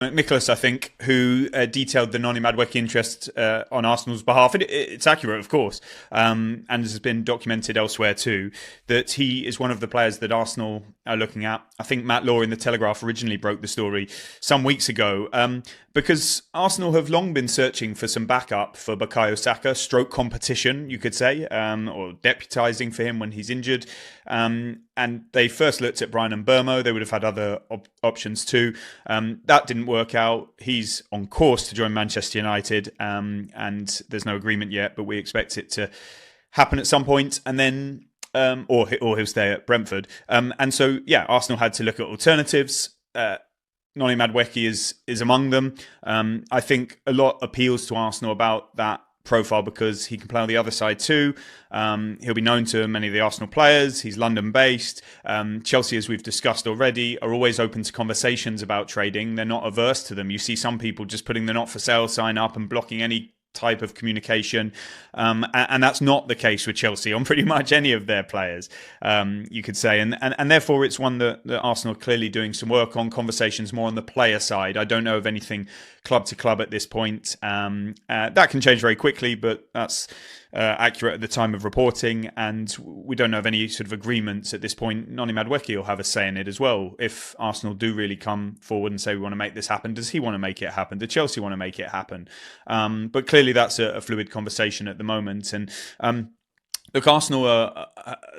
Nicholas, I think, who detailed the Noni Madueke interest on Arsenal's behalf. It's accurate, of course, and has been documented elsewhere too, that he is one of the players that Arsenal are looking at. I think Matt Law in The Telegraph originally broke the story some weeks ago, because Arsenal have long been searching for some backup for Bukayo Saka, stroke competition, you could say, or deputising for him when he's injured. And they first looked at Brian Mbeumo. They would have had other options too. That didn't work out. He's on course to join Manchester United, and there's no agreement yet, but we expect it to happen at some point. And then, or he'll stay at Brentford. And so, yeah, Arsenal had to look at alternatives. Noni Madueke is among them. I think a lot appeals to Arsenal about that profile because he can play on the other side too. He'll be known to many of the Arsenal players. He's London-based. Chelsea, as we've discussed already, are always open to conversations about trading. They're not averse to them. You see some people just putting the not for sale sign up and blocking any type of communication, and that's not the case with Chelsea on pretty much any of their players, you could say, and therefore it's one that Arsenal are clearly doing some work on. Conversations more on the player side. I don't know of anything club to club at this point. That can change very quickly, but that's accurate at the time of reporting, and we don't know of any sort of agreements at this point. Noni Madueke will have a say in it as well. If Arsenal do really come forward and say we want to make this happen, does he want to make it happen? Does Chelsea want to make it happen? But clearly that's a fluid conversation at the moment. And look, Arsenal are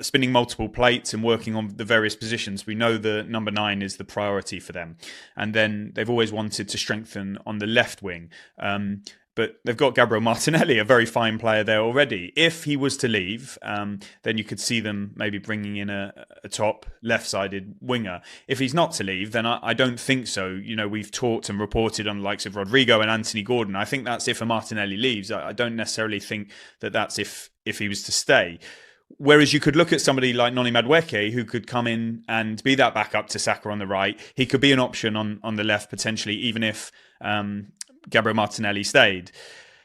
spinning multiple plates and working on the various positions. We know the number 9 is the priority for them. And then they've always wanted to strengthen on the left wing. But they've got Gabriel Martinelli, a very fine player there already. If he was to leave, then you could see them maybe bringing in a top left-sided winger. If he's not to leave, then I don't think so. You know, we've talked and reported on the likes of Rodrygo and Anthony Gordon. I think that's if a Martinelli leaves. I don't necessarily think that that's if he was to stay. Whereas you could look at somebody like Noni Madueke, who could come in and be that backup to Saka on the right. He could be an option on the left, potentially, even if Gabriel Martinelli stayed.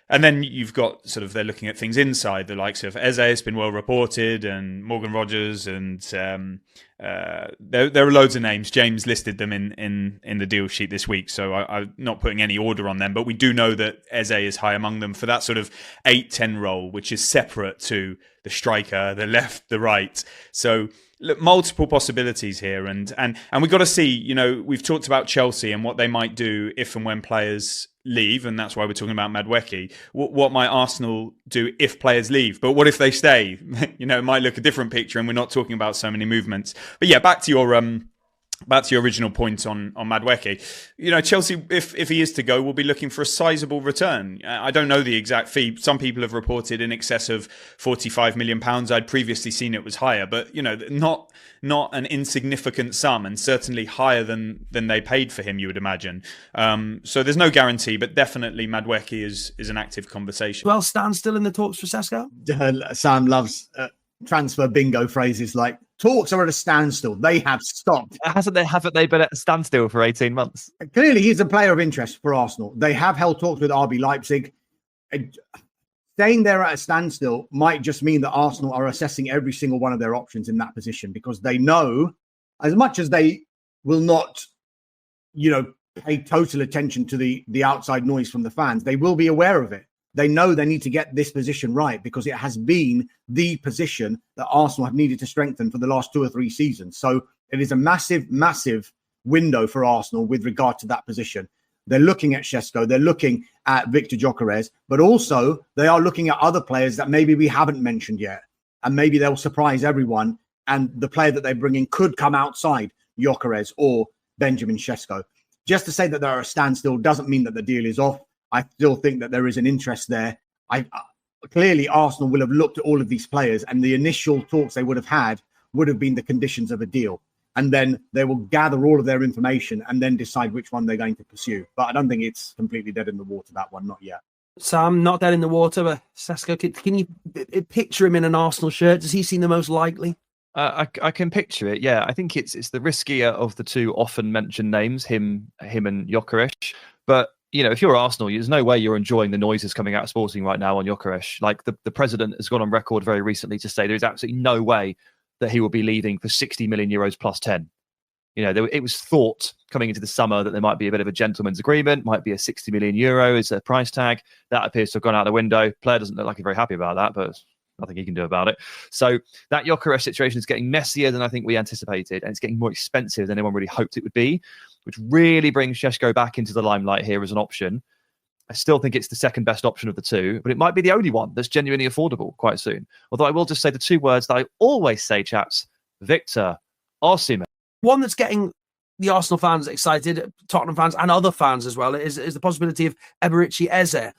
And then you've got they're looking at things inside, the likes of Eze has been well reported, and Morgan Rogers, and there are loads of names. James listed them in the deal sheet this week, so I'm not putting any order on them, but we do know that Eze is high among them for that sort of 8-10 role, which is separate to the striker, the left, the right. So look, multiple possibilities here, and we've got to see. You know, we've talked about Chelsea and what they might do if and when players leave, and that's why we're talking about Madueke. What might Arsenal do if players leave? But what if they stay? You know, it might look a different picture, and we're not talking about so many movements. But yeah, back to your original point on Madueke. You know, Chelsea, if he is to go, will be looking for a sizable return. I don't know the exact fee. Some people have reported in excess of £45 million. I'd previously seen it was higher, but you know, not an insignificant sum, and certainly higher than they paid for him, you would imagine. So there's no guarantee, but definitely Madueke is an active conversation. Well, Stan still in the talks for Sesko? Sam loves transfer bingo phrases like talks are at a standstill. They have stopped. Haven't they been at a standstill for 18 months? Clearly, he's a player of interest for Arsenal. They have held talks with RB Leipzig. Staying there at a standstill might just mean that Arsenal are assessing every single one of their options in that position, because they know, as much as they will not, pay total attention to the outside noise from the fans, they will be aware of it. They know they need to get this position right, because it has been the position that Arsenal have needed to strengthen for the last 2 or 3 seasons. So it is a massive, massive window for Arsenal with regard to that position. They're looking at Sesko, they're looking at Victor Gyökeres, but also they are looking at other players that maybe we haven't mentioned yet. And maybe they'll surprise everyone. And the player that they bring in could come outside Gyökeres or Benjamin Sesko. Just to say that they're at a standstill doesn't mean that the deal is off. I still think that there is an interest there. Clearly, Arsenal will have looked at all of these players, and the initial talks they would have had would have been the conditions of a deal. And then they will gather all of their information and then decide which one they're going to pursue. But I don't think it's completely dead in the water, that one, not yet. Sam, not dead in the water, but Sesko, can you picture him in an Arsenal shirt? Does he seem the most likely? I can picture it, yeah. I think it's the riskier of the two often mentioned names, him and Gyökeres. But you know, if you're Arsenal, there's no way you're enjoying the noises coming out of Sporting right now on Gyökeres. Like the president has gone on record very recently to say there is absolutely no way that he will be leaving for 60 million euros plus 10. It was thought coming into the summer that there might be a bit of a gentleman's agreement, might be a 60 million euro as a price tag. That appears to have gone out the window. Player doesn't look like he's very happy about that, but nothing he can do about it. So that Gyökeres situation is getting messier than I think we anticipated, and it's getting more expensive than anyone really hoped it would be, which really brings Šeško back into the limelight here as an option. I still think it's the second best option of the two, but it might be the only one that's genuinely affordable quite soon. Although I will just say the two words that I always say, chaps: Victor Osimhen. One that's getting the Arsenal fans excited, Tottenham fans and other fans as well, is the possibility of Eberechi Eze.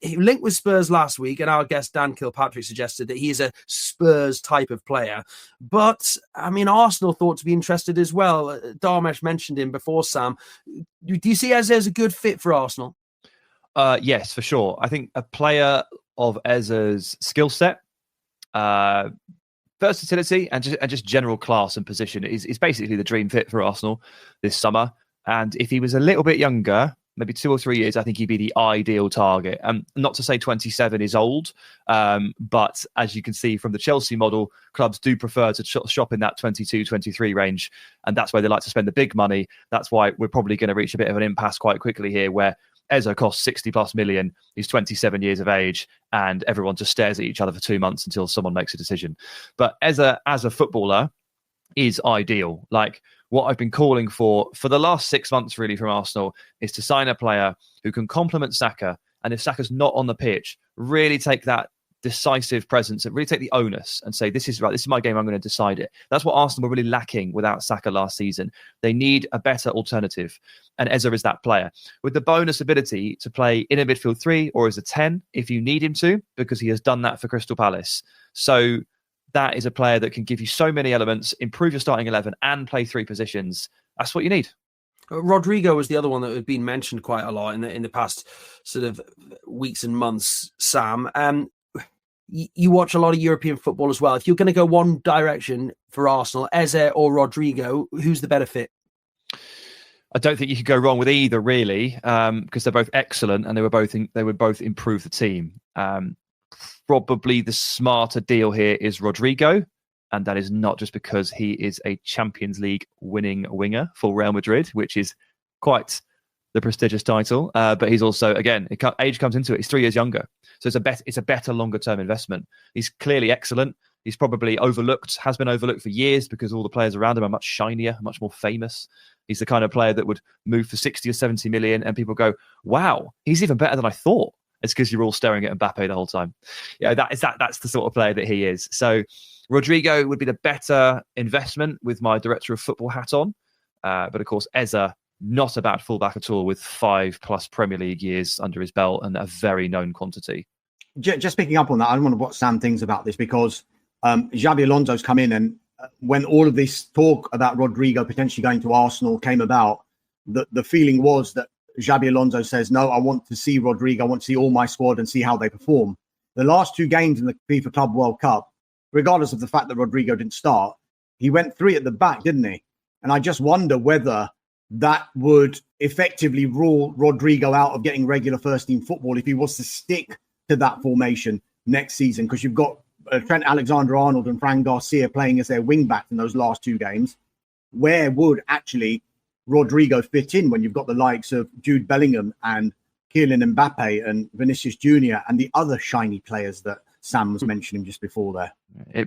He linked with Spurs last week, and our guest Dan Kilpatrick suggested that he is a Spurs type of player. But, I mean, Arsenal thought to be interested as well. Darmesh mentioned him before, Sam. Do you see Eze as a good fit for Arsenal? Yes, for sure. I think a player of Eze's skill set, versatility and just general class and position is basically the dream fit for Arsenal this summer. And if he was a little bit younger, maybe 2 or 3 years, I think he'd be the ideal target. Not to say 27 is old, but as you can see from the Chelsea model, clubs do prefer to shop in that 22, 23 range. And that's where they like to spend the big money. That's why we're probably going to reach a bit of an impasse quite quickly here, where Eze costs 60 plus million. He's 27 years of age, and everyone just stares at each other for 2 months until someone makes a decision. But Eze, as a footballer, is ideal. Like, what I've been calling for the last 6 months, really, from Arsenal, is to sign a player who can complement Saka, and if Saka's not on the pitch, really take that decisive presence and really take the onus and say, this is my game, I'm going to decide it. That's what Arsenal were really lacking without Saka last season. They need a better alternative, and Eze is that player with the bonus ability to play in a midfield 3 or as a 10 if you need him to, because he has done that for Crystal Palace. So that is a player that can give you so many elements, improve your starting 11 and play 3 positions. That's what you need. Rodrygo was the other one that had been mentioned quite a lot in the past sort of weeks and months, Sam. You watch a lot of European football as well. If you're going to go one direction for Arsenal, Eze or Rodrygo, who's the better fit? I don't think you could go wrong with either, really, because they're both excellent and they would both improve the team. Probably the smarter deal here is Rodrygo, and that is not just because he is a Champions League winning winger for Real Madrid, which is quite the prestigious title, but he's also, again, age comes into it. He's 3 years younger, so it's a better longer term investment. He's clearly excellent. He's probably has been overlooked for years because all the players around him are much shinier, much more famous. He's the kind of player that would move for 60 or 70 million, and people go, "Wow, he's even better than I thought." It's because you're all staring at Mbappe the whole time. Yeah, that's the sort of player that he is. So Rodrygo would be the better investment with my director of football hat on, but of course Eze, not a bad fullback at all, with 5+ Premier League years under his belt and a very known quantity. Just picking up on that, I wonder what Sam thinks about this, because Xabi Alonso's come in, and when all of this talk about Rodrygo potentially going to Arsenal came about, the feeling was that Xabi Alonso says, no, I want to see Rodrygo, I want to see all my squad and see how they perform. The last 2 games in the FIFA Club World Cup, regardless of the fact that Rodrygo didn't start, he went 3 at the back, didn't he? And I just wonder whether that would effectively rule Rodrygo out of getting regular first-team football if he was to stick to that formation next season, because you've got Trent Alexander-Arnold and Fran Garcia playing as their wing-backs in those last 2 games. Where would actually Rodrygo fit in when you've got the likes of Jude Bellingham and Kylian Mbappe and Vinicius Jr. and the other shiny players that Sam was mentioning just before there?